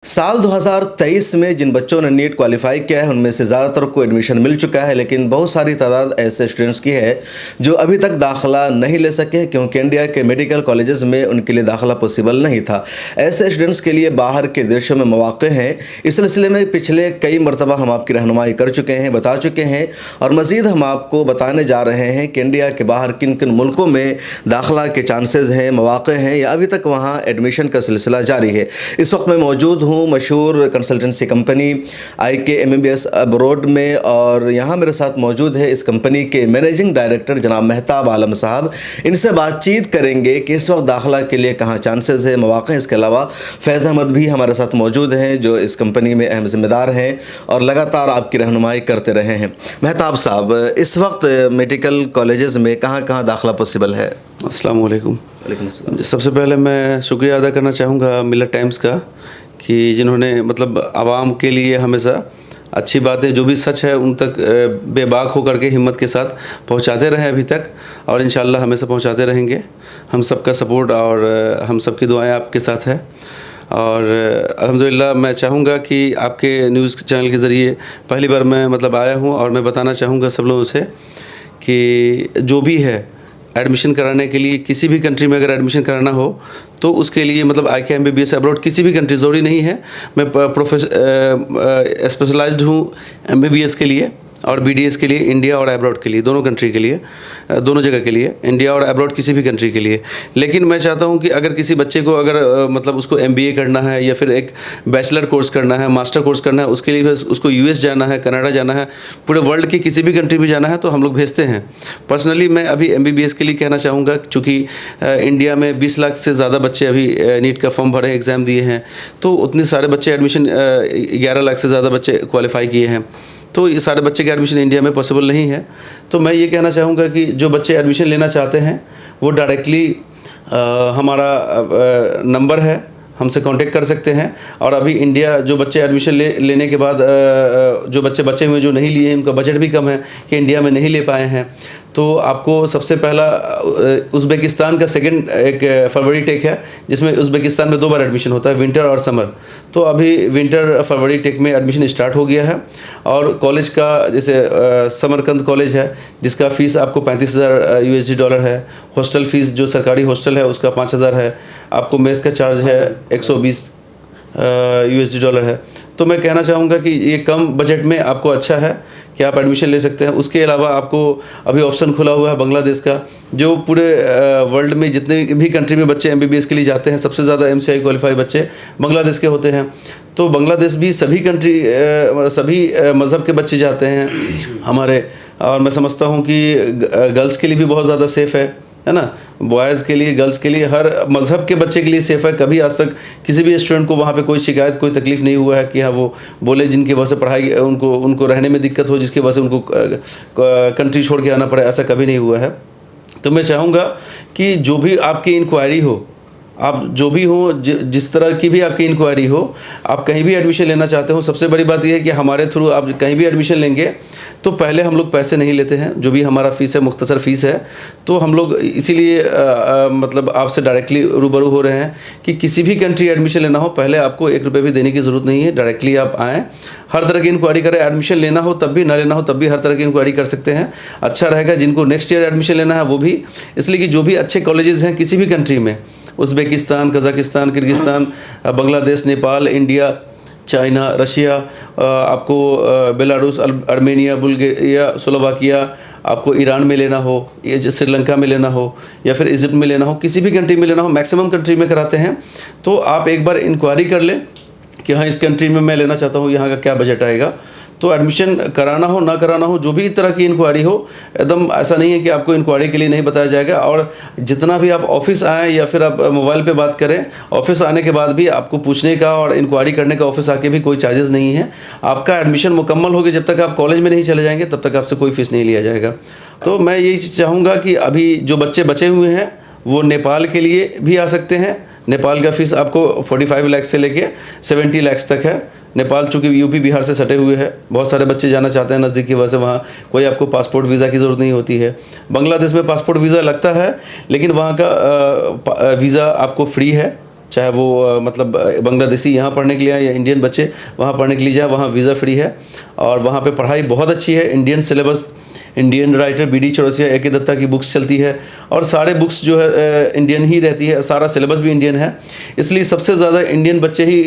साल 2023 में जिन बच्चों ने नीट क्वालिफाई किया है उनमें से ज़्यादातर को एडमिशन मिल चुका है, लेकिन बहुत सारी तादाद ऐसे स्टूडेंट्स की है जो अभी तक दाखिला नहीं ले सके हैं क्योंकि इंडिया के मेडिकल कॉलेजेस में उनके लिए दाखिला पॉसिबल नहीं था। ऐसे स्टूडेंट्स के लिए बाहर के देशों में मौक़े हैं। इस सिलसिले में पिछले कई मरतबा हम आपकी रहनुमाई कर चुके हैं, बता चुके हैं और मज़ीद हम आपको बताने जा रहे हैं कि इंडिया के बाहर किन किन मुल्कों में दाखिला के चांसेज़ हैं, मौक़े हैं या अभी तक वहाँ एडमिशन का सिलसिला जारी है। इस वक्त मैं मौजूद हूँ मशहूर consultancy company IK MBBS abroad में और यहाँ मेरे साथ मौजूद है इस कंपनी के मैनेजिंग डायरेक्टर जनाब मेहताब आलम साहब। इनसे बातचीत करेंगे कि इस वक्त दाखिला के लिए कहाँ चांसेस है, मौक़े। इसके अलावा फैज़ अहमद भी हमारे साथ मौजूद हैं जो इस कंपनी में अहम ज़िम्मेदार हैं और लगातार आपकी रहनुमाई करते रहे हैं। मेहताब साहब, इस वक्त मेडिकल कॉलेजेस में कहाँ कहाँ दाखिला पॉसिबल है? अस्सलाम वालेकुम। सबसे पहले मैं शुक्रिया अदा करना चाहूँगा मिलत टाइम्स का कि जिन्होंने मतलब आवाम के लिए हमेशा अच्छी बातें जो भी सच है उन तक बेबाक होकर के हिम्मत के साथ पहुंचाते रहे अभी तक और इंशाअल्लाह हमेशा पहुंचाते रहेंगे। हम सबका सपोर्ट और हम सबकी दुआएं आपके साथ है और अल्हम्दुलिल्लाह मैं चाहूँगा कि आपके न्यूज़ चैनल के ज़रिए पहली बार मैं मतलब आया हूँ और मैं बताना चाहूँगा सब लोगों से कि जो भी है एडमिशन कराने के लिए किसी भी कंट्री में अगर एडमिशन कराना हो तो उसके लिए मतलब IK MBBS अब्रॉड किसी भी कंट्री ज़रूरी नहीं है। मैं स्पेशलाइज्ड हूँ MBBS के लिए और BDS के लिए, इंडिया और अब्रॉड के लिए, दोनों कंट्री के लिए, दोनों जगह के लिए, इंडिया और अब्रॉड किसी भी कंट्री के लिए। लेकिन मैं चाहता हूं कि अगर किसी बच्चे को अगर मतलब उसको MBA करना है या फिर एक बैचलर कोर्स करना है, मास्टर कोर्स करना है, उसके लिए उसको US जाना है, कनाडा जाना है, पूरे वर्ल्ड की किसी भी कंट्री में जाना है तो हम लोग भेजते हैं। पर्सनली मैं अभी MBBS के लिए कहना चाहूँगा चूँकि इंडिया में 20 लाख से ज़्यादा बच्चे अभी नीट का फॉर्म भरे, एग्ज़ाम दिए हैं, तो उतने सारे बच्चे एडमिशन 11 लाख से ज़्यादा बच्चे क्वालिफाई किए हैं, तो ये सारे बच्चे के एडमिशन इंडिया में पॉसिबल नहीं है। तो मैं ये कहना चाहूँगा कि जो बच्चे एडमिशन लेना चाहते हैं वो डायरेक्टली हमारा नंबर है, हमसे कांटेक्ट कर सकते हैं। और अभी इंडिया जो बच्चे एडमिशन लेने के बाद जो बच्चे बचे हुए जो नहीं लिए हैं, उनका बजट भी कम है कि इंडिया में नहीं ले पाए हैं, तो आपको सबसे पहला उज़्बेकिस्तान का सेकंड एक फरवरी टेक है जिसमें उज़्बेकिस्तान में 2 बार एडमिशन होता है, विंटर और समर। तो अभी विंटर फरवरी टेक में एडमिशन स्टार्ट हो गया है और कॉलेज का जैसे समरकंद कॉलेज है जिसका फ़ीस आपको $35,000 USD है। हॉस्टल फ़ीस जो सरकारी हॉस्टल है उसका 5,000 है। आपको मेस का चार्ज है 120 USD है। तो मैं कहना चाहूँगा कि ये कम बजट में आपको अच्छा है कि आप एडमिशन ले सकते हैं। उसके अलावा आपको अभी ऑप्शन खुला हुआ है बांग्लादेश का, जो पूरे वर्ल्ड में जितने भी कंट्री में बच्चे MBBS के लिए जाते हैं सबसे ज़्यादा MCI क्वालिफाई बच्चे बांग्लादेश के होते हैं। तो बांग्लादेश भी सभी कंट्री सभी मज़हब के बच्चे जाते हैं हमारे, और मैं समझता हूँ कि गर्ल्स के लिए भी बहुत ज़्यादा सेफ़ है ना, बॉयज़ के लिए, गर्ल्स के लिए, हर मज़हब के बच्चे के लिए सेफ़ है। कभी आज तक किसी भी स्टूडेंट को वहाँ पे कोई शिकायत, कोई तकलीफ़ नहीं हुआ है कि हाँ वो बोले जिनकी वजह से पढ़ाई उनको रहने में दिक्कत हो, जिसकी वजह से उनको कंट्री छोड़ के आना पड़े, ऐसा कभी नहीं हुआ है। तो मैं चाहूँगा कि जो भी आपकी इंक्वायरी हो, आप जो भी हो, जिस तरह की भी आपकी इंक्वायरी हो, आप कहीं भी एडमिशन लेना चाहते हो, सबसे बड़ी बात यह है कि हमारे थ्रू आप कहीं भी एडमिशन लेंगे तो पहले हम लोग पैसे नहीं लेते हैं। जो भी हमारा फ़ीस है मुख्तसर फ़ीस है, तो हम लोग इसीलिए मतलब आपसे डायरेक्टली रूबरू हो रहे हैं कि किसी भी कंट्री एडमिशन लेना हो पहले आपको 1 रुपये भी देने की ज़रूरत नहीं है। डायरेक्टली आप आएँ, हर तरह की इंक्वायरी करें। एडमिशन लेना हो तब भी, ना लेना हो तब भी हर तरह की इंक्वायरी कर सकते हैं। अच्छा रहेगा जिनको नेक्स्ट ईयर एडमिशन लेना है वो भी, इसलिए कि जो भी अच्छे कॉलेजेस हैं किसी भी कंट्री में, Uzbekistan, Kazakhstan, Kyrgyzstan, Bangladesh, Nepal, India, China, Russia, आपको बेलारूस, अर्मेनिया, बुल्गारिया, स्लोवाकिया, आपको ईरान में लेना हो, ये श्रीलंका में लेना हो या फिर इजिप्ट में लेना हो, किसी भी कंट्री में लेना हो, मैक्सिमम कंट्री में कराते हैं। तो आप एक बार इंक्वायरी कर लें कि हाँ इस कंट्री में मैं लेना चाहता हूँ, यहाँ का क्या बजट आएगा। तो एडमिशन कराना हो ना कराना हो, जो भी तरह की इंक्वायरी हो, एकदम ऐसा नहीं है कि आपको इंक्वायरी के लिए नहीं बताया जाएगा। और जितना भी आप ऑफिस आएँ या फिर आप मोबाइल पे बात करें, ऑफिस आने के बाद भी आपको पूछने का और इंक्वायरी करने का ऑफिस आके भी कोई चार्जेस नहीं है। आपका एडमिशन मुकम्मल होगी, जब तक आप कॉलेज में नहीं चले जाएंगे तब तक आपसे कोई फ़ीस नहीं लिया जाएगा। तो मैं यही चाहूँगा कि अभी जो बच्चे बचे हुए हैं वो नेपाल के लिए भी आ सकते हैं। नेपाल का फ़ीस आपको 45 लाख से लेके 70 लाख तक है। नेपाल चूँकि यूपी बिहार से सटे हुए है, बहुत सारे बच्चे जाना चाहते हैं नज़दीक की वजह से, वहाँ कोई आपको पासपोर्ट वीज़ा की ज़रूरत नहीं होती है। बांग्लादेश में पासपोर्ट वीज़ा लगता है, लेकिन वहाँ का वीज़ा आपको फ्री है, चाहे वो मतलब बांग्लादेशी यहाँ पढ़ने के लिए आए या इंडियन बच्चे वहाँ पढ़ने के लिए जाए, वहाँ वीज़ा फ्री है और वहाँ पे पढ़ाई बहुत अच्छी है। Indian syllabus, Indian writer BD Chaurasia, A.K. Datta की बुक्स चलती है और सारे बुक्स जो है इंडियन ही रहती है, सारा सिलेबस भी इंडियन है, इसलिए सबसे ज़्यादा इंडियन बच्चे ही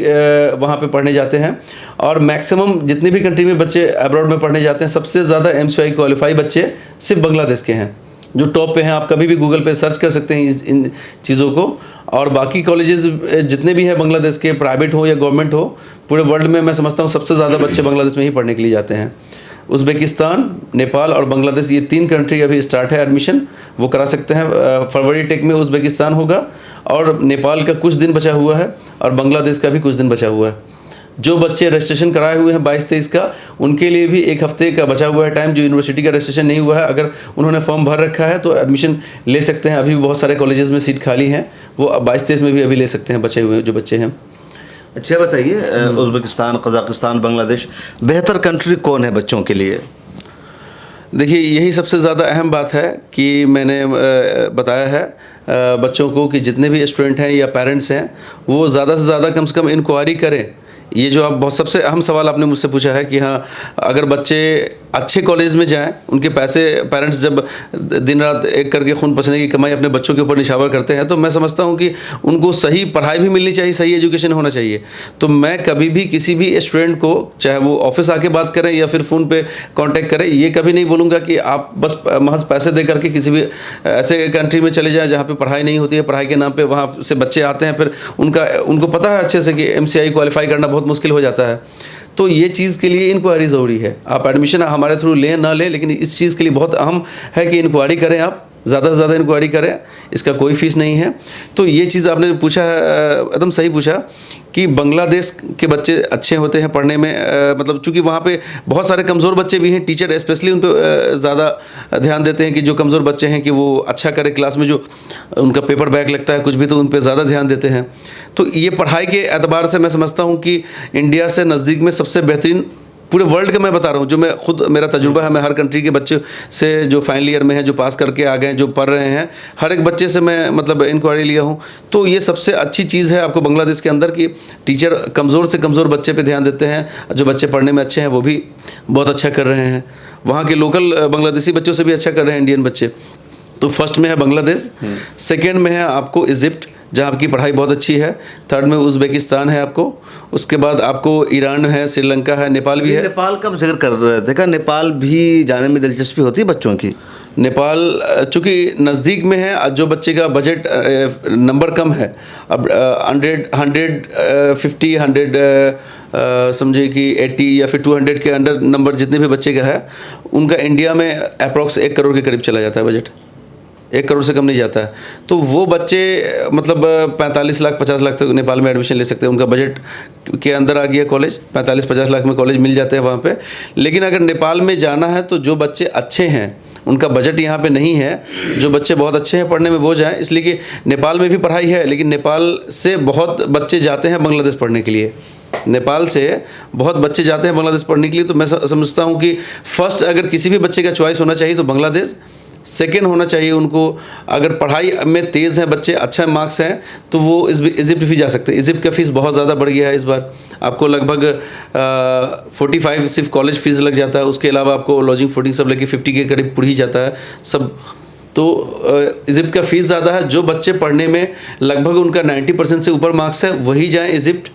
वहाँ पे पढ़ने जाते हैं। और मैक्सिमम जितनी भी कंट्री में बच्चे अब्रॉड में पढ़ने जाते हैं, सबसे ज़्यादा MCI क्वालिफाई बच्चे सिर्फ बांग्लादेश के हैं जो टॉप पे हैं। आप कभी भी गूगल पे सर्च कर सकते हैं इन चीज़ों को। और बाकी कॉलेजेस जितने भी हैं बांग्लादेश के, प्राइवेट हो या गवर्नमेंट हो, पूरे वर्ल्ड में मैं समझता हूँ सबसे ज़्यादा बच्चे बांग्लादेश में ही पढ़ने के लिए जाते हैं। उज़्बेकिस्तान, नेपाल और बांग्लादेश, ये 3 कंट्री अभी स्टार्ट है एडमिशन, वो करा सकते हैं। फरवरी टेक में उज़्बेकिस्तान होगा और नेपाल का कुछ दिन बचा हुआ है और बांग्लादेश का भी कुछ दिन बचा हुआ है। जो बच्चे रजिस्ट्रेशन कराए हुए हैं 22-23 का, उनके लिए भी 1 हफ्ते का बचा हुआ है टाइम। जो यूनिवर्सिटी का रजिस्ट्रेशन नहीं हुआ है, अगर उन्होंने फॉर्म भर रखा है तो एडमिशन ले सकते हैं। अभी भी बहुत सारे कॉलेजेस में सीट खाली हैं, वो 22-23 में भी अभी ले सकते हैं बचे हुए जो बच्चे हैं। अच्छा बताइए, उज़्बेकिस्तान, कज़ाकिस्तान, बांग्लादेश, बेहतर कंट्री कौन है बच्चों के लिए? देखिए, यही सबसे ज़्यादा अहम बात है कि मैंने बताया है बच्चों को कि जितने भी स्टूडेंट हैं या पेरेंट्स हैं, वो ज़्यादा से ज़्यादा कम से कम इंक्वायरी करें। ये जो आप बहुत सबसे अहम सवाल आपने मुझसे पूछा है कि हाँ, अगर बच्चे अच्छे कॉलेज में जाएं, उनके पैसे पेरेंट्स जब दिन रात एक करके खून पसीने की कमाई अपने बच्चों के ऊपर निछावर करते हैं, तो मैं समझता हूँ कि उनको सही पढ़ाई भी मिलनी चाहिए, सही एजुकेशन होना चाहिए। तो मैं कभी भी किसी भी स्टूडेंट को, चाहे वो ऑफिस आके बात करें या फिर फ़ोन पे कांटेक्ट करें, ये कभी नहीं बोलूँगा कि आप बस महज पैसे दे करके किसी भी ऐसे कंट्री में चले जाएँ जहाँ पर पढ़ाई नहीं होती है। पढ़ाई के नाम पर वहाँ से बच्चे आते हैं, फिर उनको पता है अच्छे से कि MCI क्वालिफाई करना बहुत मुश्किल हो जाता है। तो ये चीज़ के लिए इंक्वायरी ज़रूरी है। आप एडमिशन हमारे थ्रू लें ना लें, लेकिन इस चीज़ के लिए बहुत अहम है कि इंक्वायरी करें, आप ज़्यादा से ज़्यादा इंक्वायरी करें, इसका कोई फ़ीस नहीं है। तो ये चीज़ आपने पूछा है, एकदम सही पूछा कि बांग्लादेश के बच्चे अच्छे होते हैं पढ़ने में, मतलब चूँकि वहाँ पे बहुत सारे कमज़ोर बच्चे भी हैं, टीचर स्पेशली उन पर ज़्यादा ध्यान देते हैं कि जो कमज़ोर बच्चे हैं कि वो अच्छा करे क्लास में, जो उनका पेपर बैक लगता है कुछ भी, तो उन पर ज़्यादा ध्यान देते हैं। तो ये पढ़ाई के एतबार से मैं समझता हूँ कि इंडिया से नज़दीक में सबसे बेहतरीन, पूरे वर्ल्ड का मैं बता रहा हूँ, जो मैं खुद मेरा तजुर्बा है, मैं हर कंट्री के बच्चे से जो फाइनल ईयर में हैं, जो पास करके आ गए हैं, जो पढ़ रहे हैं, हर एक बच्चे से मैं मतलब इंक्वायरी लिया हूँ। तो ये सबसे अच्छी चीज़ है आपको बांग्लादेश के अंदर कि टीचर कमज़ोर से कमज़ोर बच्चे पे ध्यान देते हैं, जो बच्चे पढ़ने में अच्छे हैं वो भी बहुत अच्छा कर रहे हैं। वहाँ के लोकल बांग्लादेशी बच्चों से भी अच्छा कर रहे हैं इंडियन बच्चे। तो फर्स्ट में है बांग्लादेश, सेकेंड में है आपको इजिप्ट, जहाँ आपकी पढ़ाई बहुत अच्छी है, थर्ड में उज़्बेकिस्तान है आपको, उसके बाद आपको ईरान है, श्रीलंका है, नेपाल भी है। नेपाल का जिक्र कर रहे थे, क्या नेपाल भी जाने में दिलचस्पी होती है बच्चों की? नेपाल चूँकि नज़दीक में है, जो बच्चे का बजट नंबर कम है, अब 100 समझिए कि 80 या फिर 200 के अंडर नंबर जितने भी बच्चे का है, उनका इंडिया में अप्रॉक्स 1 करोड़ के करीब चला जाता है बजट, 1 करोड़ से कम नहीं जाता है। तो वो बच्चे मतलब 45 लाख 50 लाख तक नेपाल में एडमिशन ले सकते हैं, उनका बजट के अंदर आ गया कॉलेज, 45-50 लाख में कॉलेज मिल जाते हैं वहाँ पे। लेकिन अगर नेपाल में जाना है तो जो बच्चे अच्छे हैं, उनका बजट यहाँ पे नहीं है, जो बच्चे बहुत अच्छे हैं पढ़ने में वो जाएं, इसलिए कि नेपाल में भी पढ़ाई है, लेकिन नेपाल से बहुत बच्चे जाते हैं बांग्लादेश पढ़ने के लिए। नेपाल से बहुत बच्चे जाते हैं बांग्लादेश पढ़ने के लिए। तो मैं समझता हूँ कि फ़र्स्ट अगर किसी भी बच्चे का चॉइस होना चाहिए तो बांग्लादेश, सेकेंड होना चाहिए उनको, अगर पढ़ाई में तेज़ हैं बच्चे, अच्छा मार्क्स हैं, तो वो इजिप्ट भी जा सकते हैं। इजिप्ट का फ़ीस बहुत ज़्यादा बढ़ गया है इस बार, आपको लगभग 45 सिर्फ कॉलेज फ़ीस लग जाता है, उसके अलावा आपको लॉजिंग फूडिंग सब लेके 50 के करीब पड़ ही जाता है सब। तो इजिप्ट का फ़ीस ज़्यादा है। जो बच्चे पढ़ने में लगभग उनका 90% से ऊपर मार्क्स है, वही जाएँ इजिप्ट,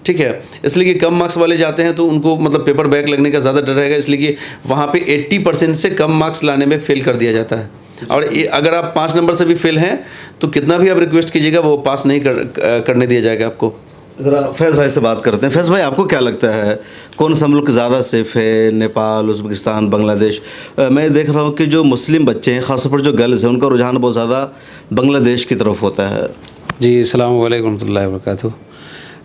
ठीक है। इसलिए कि कम मार्क्स वाले जाते हैं तो उनको मतलब पेपर बैक लगने का ज़्यादा डर रहेगा, इसलिए कि वहाँ पे 80% से कम मार्क्स लाने में फ़ेल कर दिया जाता है। और अगर आप 5 नंबर से भी फेल हैं तो कितना भी आप रिक्वेस्ट कीजिएगा वो पास नहीं करने दिया जाएगा आपको। ज़रा फैज़ भाई से बात करते हैं। फैज़ भाई, आपको क्या लगता है कौन सा मुल्क ज़्यादा सेफ़ है, नेपाल, उज़्बेकिस्तान, बांग्लादेश? मैं देख रहा हूँ कि जो मुस्लिम बच्चे हैं, ख़ासतौर पर जो गर्ल्स हैं, उनका रुझान बहुत ज़्यादा बांग्लादेश की तरफ होता है। जी, अस्सलाम वालेकुम रहमतुल्लाहि व बरकातुहू।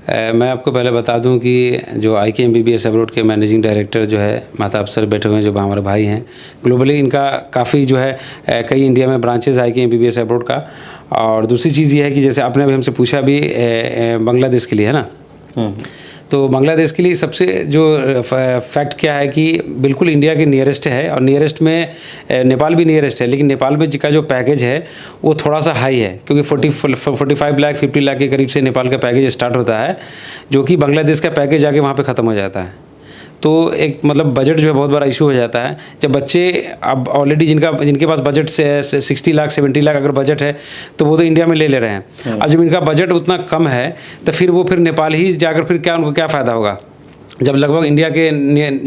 मैं आपको पहले बता दूं कि जो IK MBBS अब्रॉड के मैनेजिंग डायरेक्टर जो है माता अफसर बैठे हुए हैं, जो हमारे भाई हैं, ग्लोबली इनका काफ़ी जो है कई इंडिया में ब्रांचेज़ IK MBBS अब्रॉड का। और दूसरी चीज़ ये है कि जैसे आपने अभी हमसे पूछा भी बांग्लादेश के लिए, है ना, तो बांग्लादेश के लिए सबसे जो फैक्ट क्या है कि बिल्कुल इंडिया के नियरेस्ट है, और नियरेस्ट में नेपाल भी नियरेस्ट है, लेकिन नेपाल में का जो पैकेज है वो थोड़ा सा हाई है, क्योंकि 45 लाख 50 लाख के करीब से नेपाल का पैकेज स्टार्ट होता है, जो कि बांग्लादेश का पैकेज आके वहाँ पे ख़त्म हो जाता है। तो एक मतलब बजट जो है बहुत बड़ा इशू हो जाता है। जब बच्चे अब ऑलरेडी जिनके पास बजट से 60 लाख 70 लाख अगर बजट है तो वो तो इंडिया में ले ले रहे हैं। अब जब इनका बजट उतना कम है तो फिर वो नेपाल ही जाकर फिर क्या उनको क्या फ़ायदा होगा, जब लगभग इंडिया के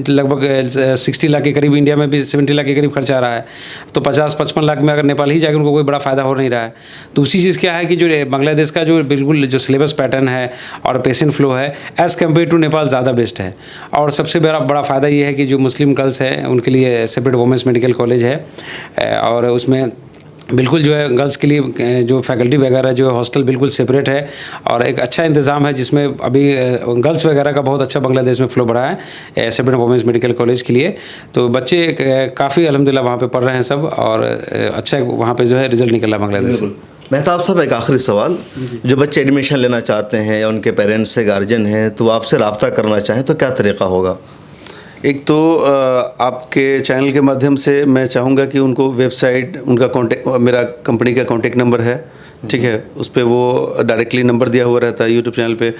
लगभग 60 लाख के करीब, इंडिया में भी 70 लाख के करीब खर्चा आ रहा है, तो 50-55 लाख में अगर नेपाल ही जाकर उनको कोई बड़ा फ़ायदा हो नहीं रहा है। तो उसी चीज़ क्या है कि जो बांग्लादेश का जो बिल्कुल जो सिलेबस पैटर्न है और पेशेंट फ्लो है एज़ कम्पेयर टू नेपाल ज़्यादा बेस्ट है। और सबसे बड़ा फ़ायदा ये है कि जो मुस्लिम गर्ल्स हैं उनके लिए सेपरेट वुमेंस मेडिकल कॉलेज है, और उसमें बिल्कुल जो है गर्ल्स के लिए जो फैकल्टी वगैरह जो है हॉस्टल बिल्कुल सेपरेट है, और एक अच्छा इंतज़ाम है जिसमें अभी गर्ल्स वगैरह का बहुत अच्छा बांग्लादेश में फ्लो बढ़ा है सेपरेट वुमेंस मेडिकल कॉलेज के लिए। तो बच्चे काफ़ी अल्हम्दुलिल्लाह वहाँ पे पढ़ रहे हैं सब, और अच्छा वहाँ पे जो है रिजल्ट निकला बांग्लादेश। मेहताब साहब, एक आखिरी सवाल, जो बच्चे एडमिशन लेना चाहते हैं या उनके पेरेंट्स से गार्जियन हैं तो आपसे रब्ता करना चाहें तो क्या तरीक़ा होगा? एक तो आपके चैनल के माध्यम से मैं चाहूँगा कि उनको वेबसाइट, उनका कॉन्टेक्ट, मेरा कंपनी का कॉन्टेक्ट नंबर है, ठीक है, उस पर वो डायरेक्टली नंबर दिया हुआ रहता है यूट्यूब चैनल पे,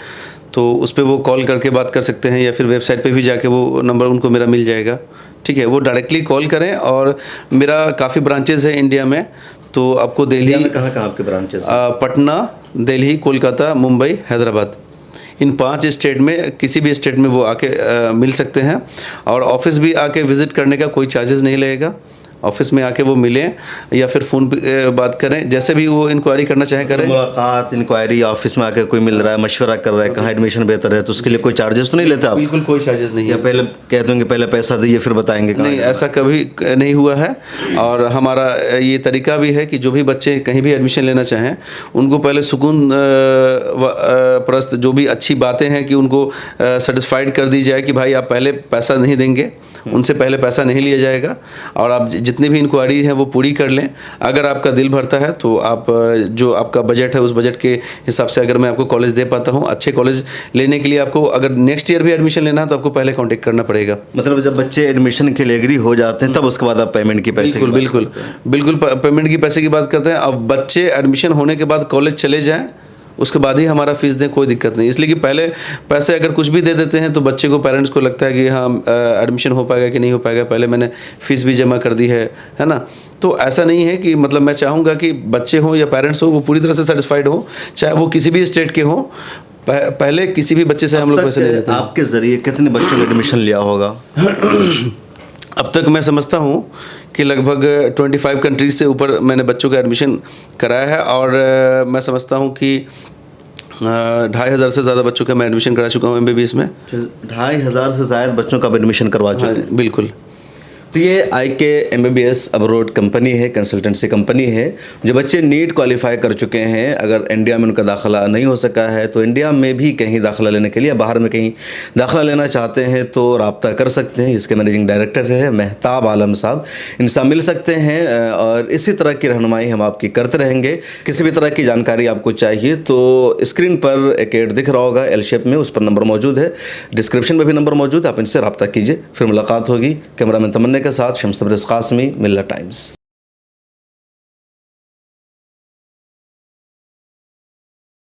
तो उस पर वो कॉल करके बात कर सकते हैं, या फिर वेबसाइट पे भी जाके वो नंबर उनको मेरा मिल जाएगा, ठीक है। वो डायरेक्टली कॉल करें, और मेरा काफ़ी ब्रांचेज़ है इंडिया में, तो आपको दिल्ली, कहाँ आपके ब्रांचेस? पटना, दिल्ली, कोलकाता, मुंबई, हैदराबाद, इन 5 स्टेट में किसी भी स्टेट में वो आके मिल सकते हैं। और ऑफिस भी आके विज़िट करने का कोई चार्जेस नहीं लगेगा, ऑफिस में आके वो मिलें या फिर फ़ोन पे बात करें, जैसे भी वो इंक्वायरी करना चाहे करें। मुलाकात, इंक्वायरी, ऑफिस में आके कोई मिल रहा है, मशवरा कर रहा है कहाँ एडमिशन बेहतर है, तो उसके लिए कोई चार्जेस तो नहीं लेते आप? बिल्कुल कोई चार्जेस नहीं है। या पहले कहते होंगे पहले पैसा दीजिए फिर बताएंगे? नहीं, ऐसा कभी नहीं हुआ है। और हमारा ये तरीका भी है कि जो भी बच्चे कहीं भी एडमिशन लेना चाहें उनको पहले सुकून प्रस्त जो भी अच्छी बातें हैं कि उनको सेटिस्फाइड कर दी जाए कि भाई आप पहले पैसा नहीं देंगे, उनसे पहले पैसा नहीं लिया जाएगा, और आप जितनी भी इंक्वायरी है वो पूरी कर लें। अगर आपका दिल भरता है तो आप जो आपका बजट है उस बजट के हिसाब से अगर मैं आपको कॉलेज दे पाता हूँ, अच्छे कॉलेज लेने के लिए आपको अगर नेक्स्ट ईयर भी एडमिशन लेना है तो आपको पहले कांटेक्ट करना पड़ेगा। मतलब जब बच्चे एडमिशन के लिए एग्री हो जाते हैं तब उसके बाद आप पेमेंट की पैसे? बिल्कुल पेमेंट की पैसे की बात करते हैं। अब बच्चे एडमिशन होने के बाद कॉलेज चले जाएँ उसके बाद ही हमारा फ़ीस दें, कोई दिक्कत नहीं। इसलिए कि पहले पैसे अगर कुछ भी दे देते हैं तो बच्चे को, पेरेंट्स को लगता है कि हाँ एडमिशन हो पाएगा कि नहीं हो पाएगा, पहले मैंने फ़ीस भी जमा कर दी है ना। तो ऐसा नहीं है कि मतलब मैं चाहूँगा कि बच्चे हों या पेरेंट्स हो वो पूरी तरह से सेटिस्फाइड हो, चाहे वो किसी भी स्टेट के हों। पहले किसी भी बच्चे से हम लोग पैसे नहीं देते। आपके ज़रिए कितने बच्चों ने एडमिशन लिया होगा? अब तक मैं समझता हूँ कि लगभग 25 कंट्रीज से ऊपर मैंने बच्चों का एडमिशन कराया है, और मैं समझता हूँ कि 2500 से ज़्यादा बच्चों का मैं एडमिशन करा चुका हूँ MBBS में। 2500 से ज़्यादा बच्चों का एडमिशन करवा चुके हैं? बिल्कुल। तो ये IK MBBS अब्रॉड कंपनी है, कंसल्टेंसी कंपनी है। जो बच्चे नीट क्वालिफाई कर चुके हैं, अगर इंडिया में उनका दाखिला नहीं हो सका है तो इंडिया में भी कहीं दाखिला लेने के लिए, बाहर में कहीं दाखिला लेना चाहते हैं तो रब्ता कर सकते हैं। इसके मैनेजिंग डायरेक्टर है मेहताब आलम साहब, इनसे मिल सकते हैं, और इसी तरह की रहनुमाई हम आपकी करते रहेंगे। किसी भी तरह की जानकारी आपको चाहिए तो स्क्रीन पर एक ऐड दिख रहा होगा L शेप में, उस पर नंबर मौजूद है, डिस्क्रिप्शन में भी नंबर मौजूद है, आप इनसे रब्ता कीजिए। फिर मुलाकात होगी। कैमरामैन तमन्ना के साथ शम्स तबरेज़ कासमी, मिल्ला टाइम्स।